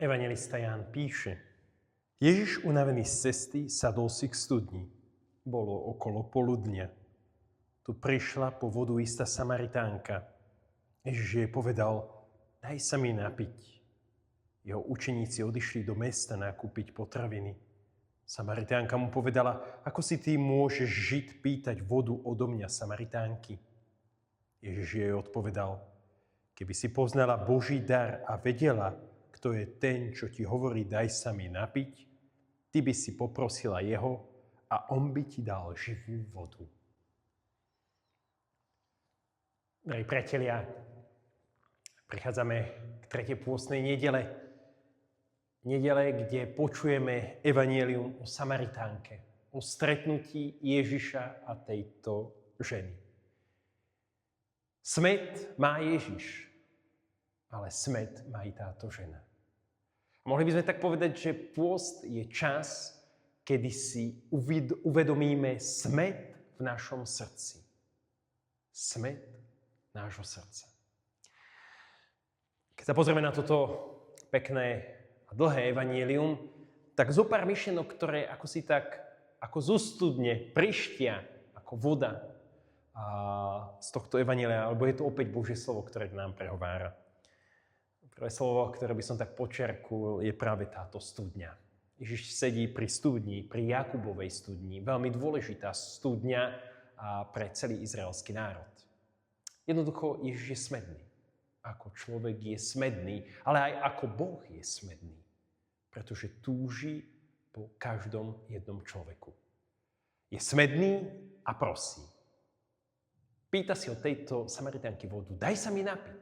Evanjelista Ján píše: Ježiš unavený z cesty sadol si k studni. Bolo okolo poludnia. Tu prišla po vodu istá Samaritánka. Ježiš jej povedal: Daj sa mi napiť. Jeho učeníci odišli do mesta nakúpiť potraviny. Samaritánka mu povedala: Ako si ty môžeš Žid pýtať vodu odo mňa, Samaritánky? Ježiš jej odpovedal: Keby si poznala Boží dar a vedela, kto je ten, čo ti hovorí, daj sa mi napiť, ty by si poprosila jeho a on by ti dal živú vodu. Drahí priatelia, prichádzame k 3. pôstnej nedele. Nedele, kde počujeme evanjelium o Samaritánke, o stretnutí Ježiša a tejto ženy. Smäd má Ježiš, ale smäd má i táto žena. Mohli by sme tak povedať, že pôst je čas, kedy si uvedomíme smäd v našom srdci. Smäd nášho srdca. Keď sa pozrieme na toto pekné a dlhé evanjelium, tak zo pár myšlienok, ktoré ako si tak, ako zo studne prištia, ako voda z tohto evanjelia, alebo je to opäť Božie slovo, ktoré k nám prehovára. Prvé slovo, ktoré by som tak počerkul, je práve táto studňa. Ježiš sedí pri studni, pri Jakubovej studni. Veľmi dôležitá studňa pre celý izraelský národ. Jednoducho Ježiš je smedný. Ako človek je smedný, ale aj ako Boh je smedný. Pretože túži po každom jednom človeku. Je smedný a prosí. Pýta si od tejto Samaritánky vodu: Daj sa mi napiť.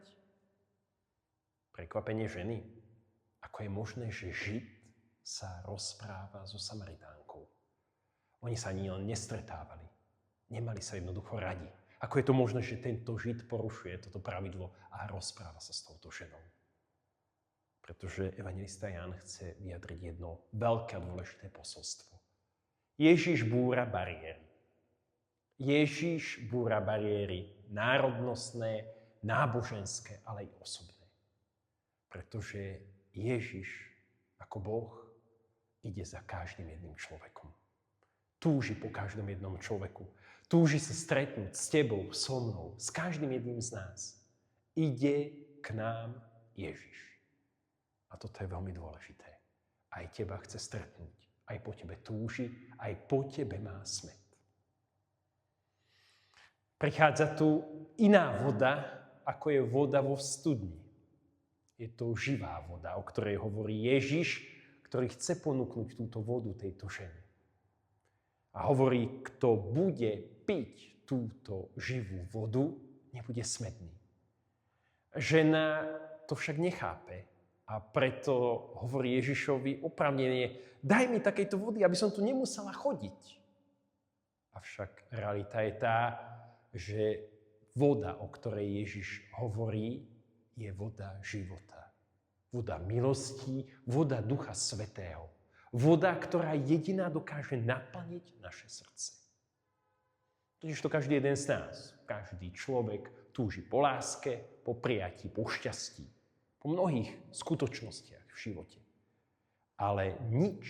Prekvapenie ženy. Ako je možné, že Žid sa rozpráva so Samaritánkou? Oni sa ani len nestretávali. Nemali sa jednoducho radi. Ako je to možné, že tento Žid porušuje toto pravidlo a rozpráva sa s touto ženou? Pretože evanjelista Ján chce vyjadriť jedno veľké a dôležité posolstvo. Ježiš búra bariéry. Ježiš búra bariéry národnostné, náboženské, ale aj osobné. Pretože Ježiš ako Boh ide za každým jedným človekom. Túži po každom jednom človeku. Túži sa stretnúť s tebou, so mnou, s každým jedným z nás. Ide k nám Ježiš. A toto je veľmi dôležité. Aj teba chce stretnúť. Aj po tebe túži, aj po tebe má smäd. Prichádza tu iná voda, ako je voda vo studni. Je to živá voda, o ktorej hovorí Ježiš, ktorý chce ponúknuť túto vodu tejto žene. A hovorí, kto bude piť túto živú vodu, nebude smedný. Žena to však nechápe a preto hovorí Ježišovi oprávnene: Daj mi takejto vody, aby som tu nemusela chodiť. Avšak realita je tá, že voda, o ktorej Ježiš hovorí, je voda života. Voda milosti, voda Ducha Svätého. Voda, ktorá jediná dokáže naplniť naše srdce. Totižto každý jeden z nás, každý človek túži po láske, po prijatí, po šťastí, po mnohých skutočnostiach v živote. Ale nič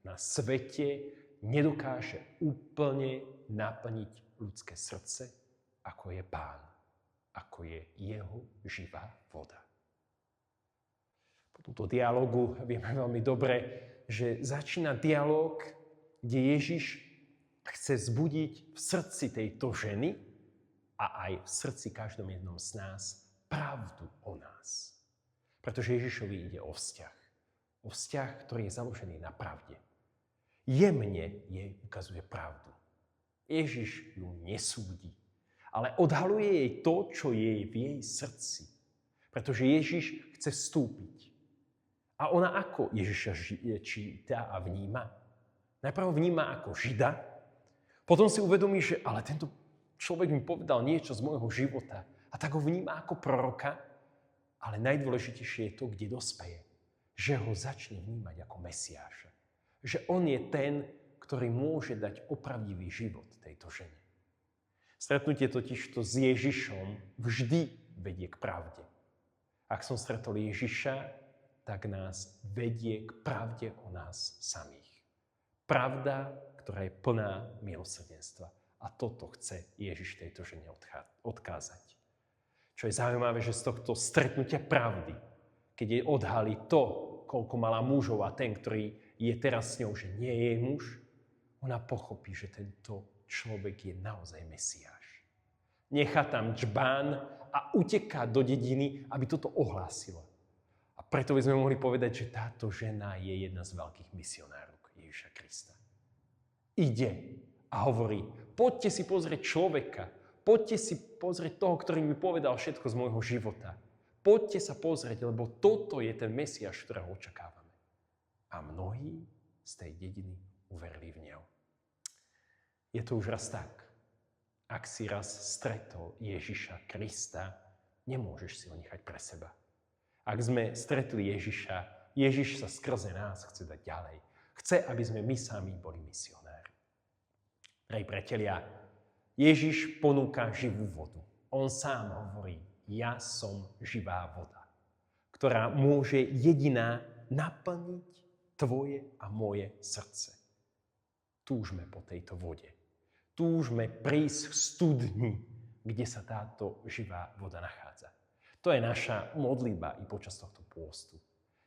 na svete nedokáže úplne naplniť ľudské srdce, ako je Pán, ako je jeho živá voda. Po tomto dialógu vieme veľmi dobre, že začína dialóg, kde Ježiš chce vzbudiť v srdci tejto ženy a aj v srdci každom jednom z nás pravdu o nás. Pretože Ježišovi ide o vzťah. O vzťah, ktorý je založený na pravde. Jemne jej ukazuje pravdu. Ježiš ju nesúdi, ale odhaluje jej to, čo je v jej srdci. Pretože Ježiš chce vstúpiť. A ona ako Ježiša číta a vníma? Najprv vníma ako Žida, potom si uvedomí, že ale tento človek mi povedal niečo z môjho života a tak ho vníma ako proroka, ale najdôležitejšie je to, kde dospeje. Že ho začne vnímať ako Mesiáša. Že on je ten, ktorý môže dať opravdivý život tejto žene. Stretnutie totižto s Ježišom vždy vedie k pravde. Ak som stretol Ježiša, tak nás vedie k pravde o nás samých. Pravda, ktorá je plná milosrdenstva. A toto chce Ježiš tejto žene odkázať. Čo je zaujímavé, že z tohto stretnutia pravdy, keď jej odhalí to, koľko mala mužov a ten, ktorý je teraz s ňou, že nie je jej muž, ona pochopí, že tento človek je naozaj Mesiáš. Nechá tam džbán a uteká do dediny, aby toto ohlásila. A preto by sme mohli povedať, že táto žena je jedna z veľkých misionárok Ježiša Krista. Ide a hovorí, poďte si pozrieť človeka, poďte si pozrieť toho, ktorý mi povedal všetko z môjho života. Poďte sa pozrieť, lebo toto je ten Mesiáš, ktorého očakávame. A mnohí z tej dediny uverili v neho. Je to už raz tak. Ak si raz stretol Ježiša Krista, nemôžeš si ho nechať pre seba. Ak sme stretli Ježiša, Ježiš sa skrze nás chce dať ďalej. Chce, aby sme my sami boli misionári. Drahí priatelia, Ježiš ponúka živú vodu. On sám hovorí, ja som živá voda, ktorá môže jediná naplniť tvoje a moje srdce. Túžme po tejto vode. Túžme prísť k studni, kde sa táto živá voda nachádza. To je naša modlitba i počas tohto pôstu.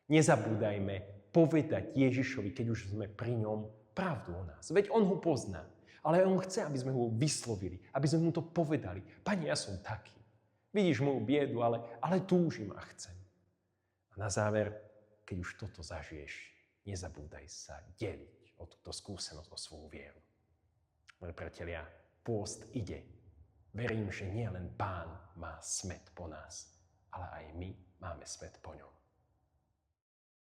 Nezabúdajme povedať Ježišovi, keď už sme pri ňom, pravdu o nás. Veď on ho pozná, ale on chce, aby sme ho vyslovili, aby sme mu to povedali. Pane, ja som taký. Vidíš moju biedu, ale túžim a chcem. A na záver, keď už toto zažiješ, nezabúdaj sa deliť o túto skúsenosť, o svoju vieru. Moji priatelia, pôst ide. Verím, že nie len Pán má smäd po nás, ale aj my máme smäd po ňom.